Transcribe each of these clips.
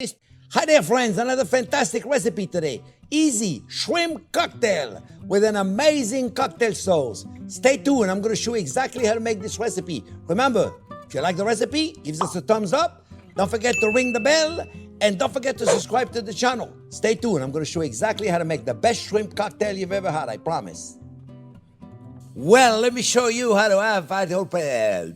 Hi there, friends. Another fantastic recipe today. Easy shrimp cocktail with an amazing cocktail sauce. Stay tuned. I'm going to show you exactly how to make this recipe. Remember, if you like the recipe, give us a thumbs up. Don't forget to ring the bell. And don't forget to subscribe to the channel. Stay tuned. I'm going to show you exactly how to make the best shrimp cocktail you've ever had. I promise. Well, let me show you how to have a hotel.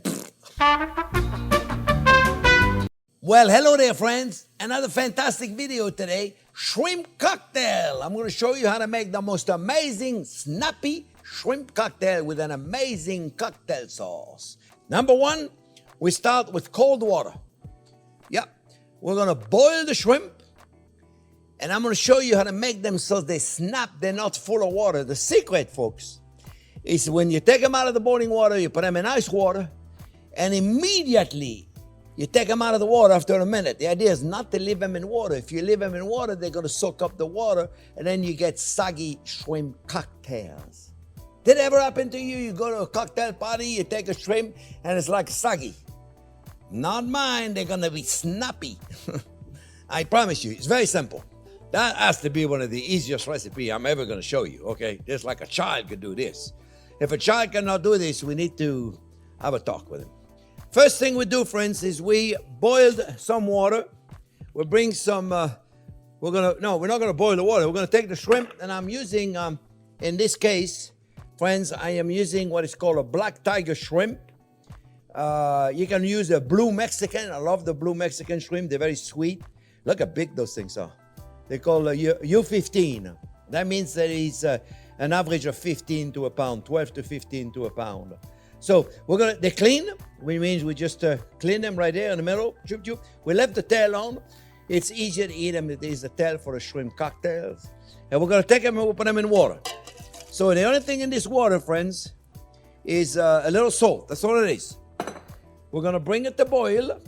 Well, hello there, friends. Another fantastic video today. Shrimp cocktail. I'm going to show you how to make the most amazing, snappy shrimp cocktail with an amazing cocktail sauce. Number one, we start with cold water. Yep. We're going to boil the shrimp. And I'm going to show you how to make them so they snap. They're not full of water. The secret, folks, is when you take them out of the boiling water, you put them in ice water, and immediately you take them out of the water after a minute. The idea is not to leave them in water. If you leave them in water, they're going to soak up the water, and then you get soggy shrimp cocktails. Did it ever happen to you? You go to a cocktail party, you take a shrimp, and it's like soggy. Not mine. They're going to be snappy. I promise you. It's very simple. That has to be one of the easiest recipes I'm ever going to show you, okay? Just like a child could do this. If a child cannot do this, we need to have a talk with him. First thing we do, friends, is we boiled some water. We bring some, we're not going to boil the water. We're going to take the shrimp, and I'm using, in this case, friends, I am using what is called a black tiger shrimp. You can use a blue Mexican. I love the blue Mexican shrimp. They're very sweet. Look how big those things are. They call U15. That means that it's an average of 15 to a pound, 12 to 15 to a pound. So they're clean, which means we just clean them right there in the middle. Choop, choop. We left the tail on. It's easier to eat them. It is the tail for the shrimp cocktails. And we're going to take them and we'll put them in water. So the only thing in this water, friends, is a little salt. That's all it is. We're going to bring it to boil.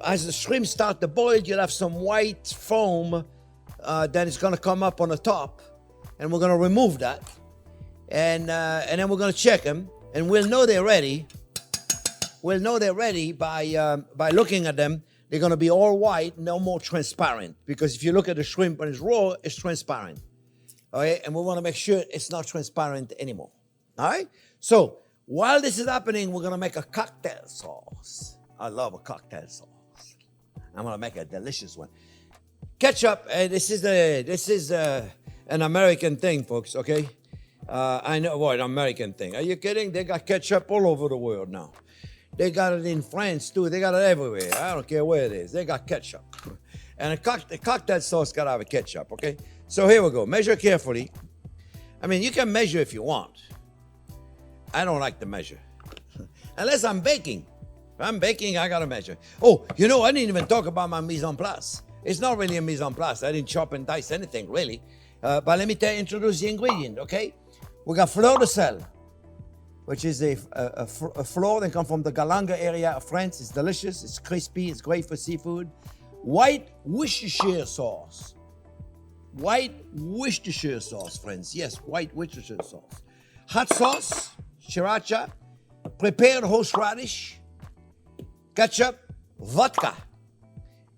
As the shrimp start to boil, you'll have some white foam that is going to come up on the top. And we're going to remove that. And then we're going to check them. And we'll know they're ready. We'll know they're ready by looking at them. They're going to be all white, no more transparent. Because if you look at the shrimp when it's raw, it's transparent. All right? And we want to make sure it's not transparent anymore. All right? So while this is happening, we're going to make a cocktail sauce. I love a cocktail sauce. I'm going to make a delicious one. Ketchup, this is an American thing, folks, okay? I know what, an American thing. Are you kidding? They got ketchup all over the world now. They got it in France, too. They got it everywhere. I don't care where it is. They got ketchup. And the cocktail sauce got to have a ketchup, okay? So here we go. Measure carefully. I mean, you can measure if you want. I don't like to measure. Unless I'm baking. If I'm baking, I got to measure. Oh, I didn't even talk about my mise en place. It's not really a mise en place. I didn't chop and dice anything, really. But let me introduce the ingredient, okay? We got fleur de sel, which is a fleur that comes from the Galanga area of France. It's delicious. It's crispy. It's great for seafood. White Worcestershire sauce. White Worcestershire sauce, friends. Yes, white Worcestershire sauce. Hot sauce, sriracha, prepared horseradish, ketchup, vodka.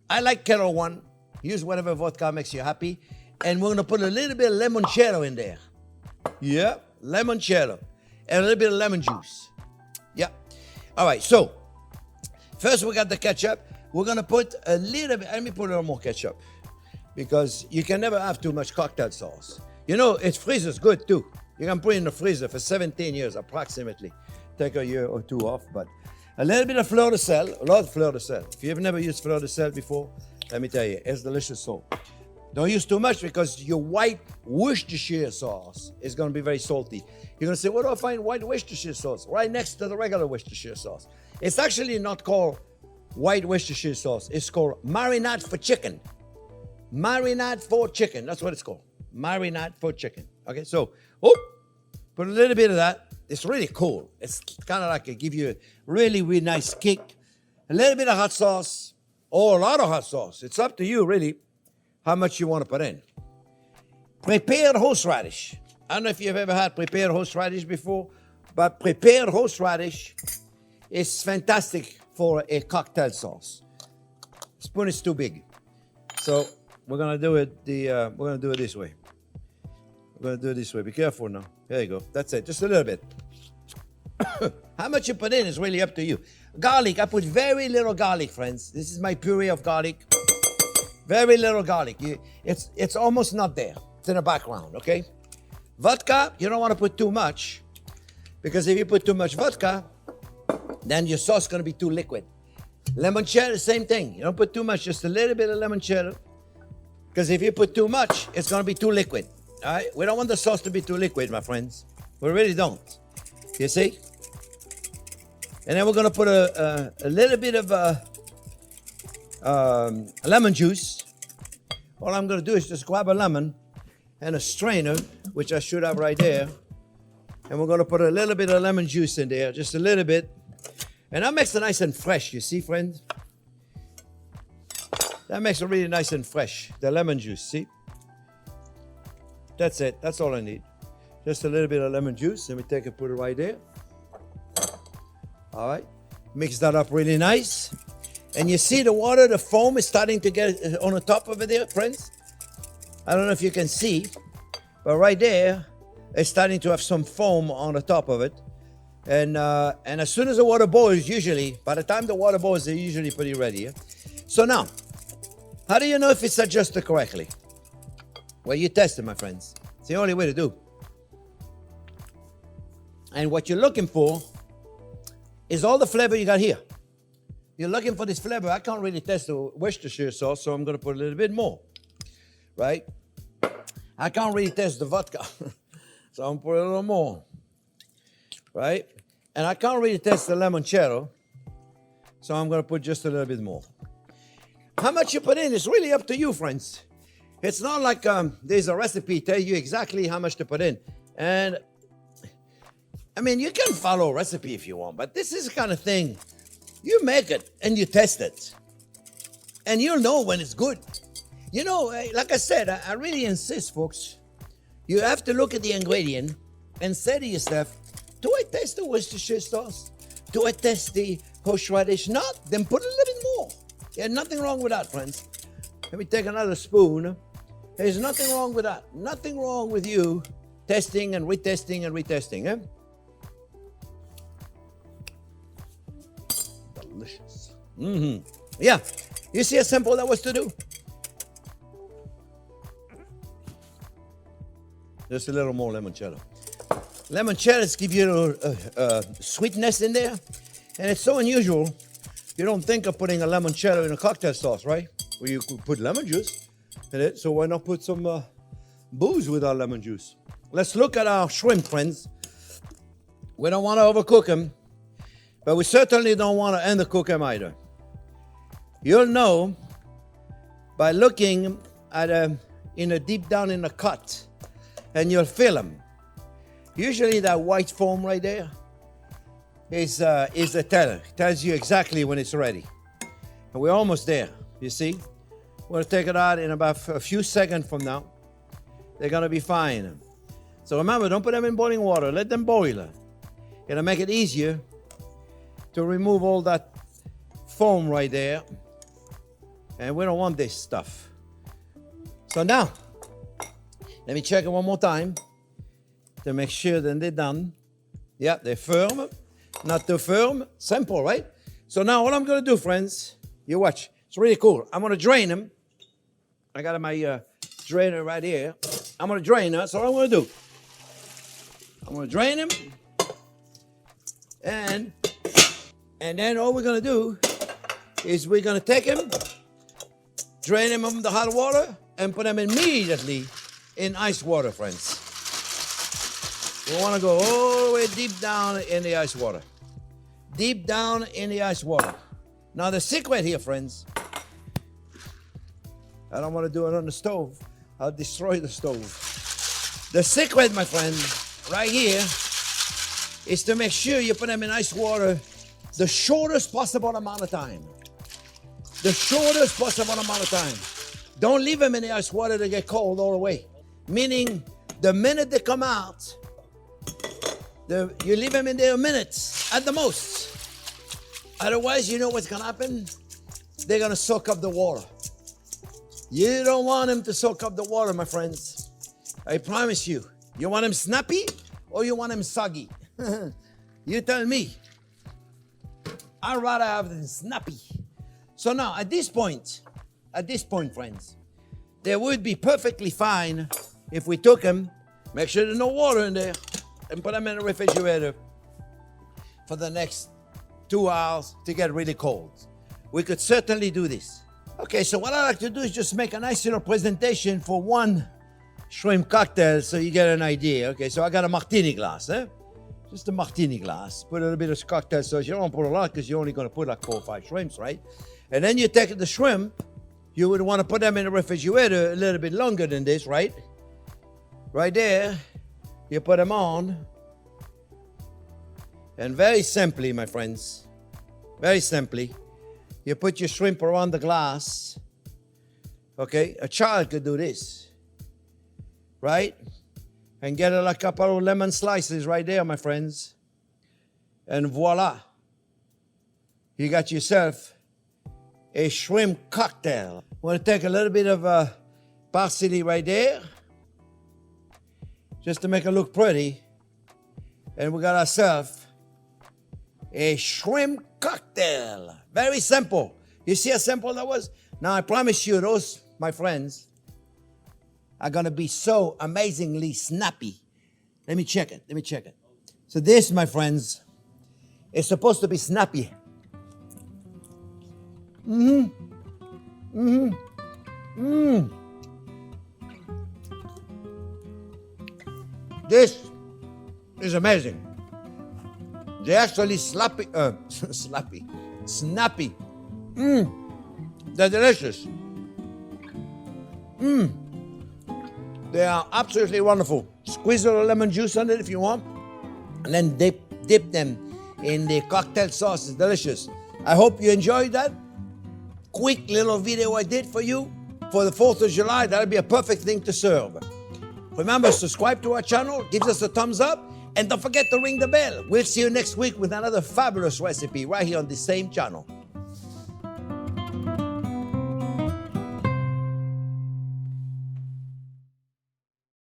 I like Kettle One. Use whatever vodka makes you happy. And we're going to put a little bit of limoncello in there. Yeah, limoncello. And a little bit of lemon juice. Yeah. All right, so first we got the ketchup. We're going to put a little bit, let me put a little more ketchup. Because you can never have too much cocktail sauce. It freezes good too. You can put it in the freezer for 17 years approximately. Take a year or two off, but a little bit of fleur de sel, a lot of fleur de sel. If you've never used fleur de sel before, let me tell you, it's delicious salt. Don't use too much because your white Worcestershire sauce is going to be very salty. You're going to say, where do I find white Worcestershire sauce? Right next to the regular Worcestershire sauce. It's actually not called white Worcestershire sauce. It's called marinade for chicken. Marinade for chicken. That's what it's called. Marinade for chicken. Okay, so, put a little bit of that. It's really cool. It's kind of like it give you a really, really nice kick. A little bit of hot sauce or a lot of hot sauce. It's up to you, really, how much you want to put in. Prepared horseradish. I don't know if you've ever had prepared horseradish before, but prepared horseradish is fantastic for a cocktail sauce. Spoon is too big. So we're gonna do it this way. We're gonna do it this way. Be careful now. There you go. That's it. Just a little bit. How much you put in is really up to you. Garlic, I put very little garlic, friends. This is my puree of garlic. Very little garlic. It's almost not there. It's in the background, okay? Vodka, you don't want to put too much, because if you put too much vodka, then your sauce is going to be too liquid. Limoncello, same thing. You don't put too much, just a little bit of limoncello, because if you put too much, it's going to be too liquid. All right? We don't want the sauce to be too liquid, my friends. We really don't. You see? And then we're going to put a little bit of lemon juice. All I'm going to do is just grab a lemon and a strainer, which I should have right there. And we're going to put a little bit of lemon juice in there, just a little bit. And that makes it nice and fresh, you see, friends? That makes it really nice and fresh, the lemon juice, see? That's it. That's all I need. Just a little bit of lemon juice. Let me take it, put it right there. All right. Mix that up really nice. And you see the water, the foam is starting to get on the top of it there, friends. I don't know if you can see, but right there, it's starting to have some foam on the top of it. And as soon as the water boils, usually, by the time the water boils, they're usually pretty ready. Yeah? So now, how do you know if it's adjusted correctly? Well, you test it, my friends. It's the only way to do. And what you're looking for is all the flavor you got here. You're looking for this flavor. I can't really test the Worcestershire sauce, so I'm going to put a little bit more, right? I can't really test the vodka, so I'm going to put a little more, right? And I can't really test the limoncello, so I'm going to put just a little bit more. How much you put in is really up to you, friends. It's not like there's a recipe tell you exactly how much to put in. And, I mean, you can follow a recipe if you want, but this is the kind of thing, you make it and you test it. And you'll know when it's good. You know, like I said, I really insist, folks, you have to look at the ingredient and say to yourself, do I taste the Worcestershire sauce? Do I taste the horseradish? Not, then put a little bit more. Yeah, nothing wrong with that, friends. Let me take another spoon. There's nothing wrong with that. Nothing wrong with you testing and retesting and retesting, eh? Delicious. Yeah, you see how simple that was to do? Just a little more limoncello. Limoncellos give you a sweetness in there, and it's so unusual. You don't think of putting a limoncello in a cocktail sauce, right? Well, you could put lemon juice in it, so why not put some booze with our lemon juice? Let's look at our shrimp, friends. We don't want to overcook them, but we certainly don't want to undercook them either. You'll know by looking at deep down in the cut, and you'll feel them. Usually that white foam right there is the teller. It tells you exactly when it's ready. And we're almost there, you see? We're gonna take it out in about a few seconds from now. They're gonna be fine. So remember, don't put them in boiling water. Let them boil. It'll make it easier to remove all that foam right there. And we don't want this stuff. So now, let me check it one more time to make sure that they're done. Yeah, they're firm, not too firm. Simple, right? So now what I'm gonna do, friends, you watch. It's really cool. I'm gonna drain them. I got my drainer right here. I'm gonna drain them. So what I'm gonna do, I'm gonna drain them. And then all we're gonna do is we're gonna take them, drain them from the hot water, and put them immediately in ice water, friends. We want to go all the way deep down in the ice water. Deep down in the ice water. Now the secret here, friends, I don't want to do it on the stove. I'll destroy the stove. The secret, my friend, right here, is to make sure you put them in ice water the shortest possible amount of time. The shortest possible amount of time. Don't leave them in the ice water to get cold all the way. Meaning, the minute they come out, you leave them in there minutes at the most. Otherwise, you know what's gonna happen? They're gonna soak up the water. You don't want them to soak up the water, my friends. I promise you. You want them snappy or you want them soggy? You tell me. I'd rather have them snappy. So now, at this point, friends, they would be perfectly fine if we took them, make sure there's no water in there, and put them in the refrigerator for the next 2 hours to get really cold. We could certainly do this. Okay, so what I like to do is just make a nice little presentation for one shrimp cocktail so you get an idea. Okay, so I got a martini glass, just a martini glass. Put a little bit of cocktail sauce. You don't put a lot because you're only going to put like 4 or 5 shrimps, right? And then you take the shrimp. You would want to put them in the refrigerator a little bit longer than this, right? Right there. You put them on. And very simply, my friends, very simply, you put your shrimp around the glass. Okay? A child could do this. Right? And get a couple of lemon slices right there, my friends. And voila. You got yourself a shrimp cocktail. Want to take a little bit of parsley right there. Just to make it look pretty. And we got ourselves a shrimp cocktail. Very simple. You see how simple that was? Now I promise you those, my friends, are going to be so amazingly snappy. Let me check it. So this, my friends, is supposed to be snappy. This is amazing. They're actually snappy. They're delicious. They are absolutely wonderful. Squeeze a little lemon juice on it if you want. And then dip them in the cocktail sauce. It's delicious. I hope you enjoyed that quick little video I did for you for the 4th of July. That'll be a perfect thing to serve. Remember, subscribe to our channel. Give us a thumbs up. And don't forget to ring the bell. We'll see you next week with another fabulous recipe right here on the same channel.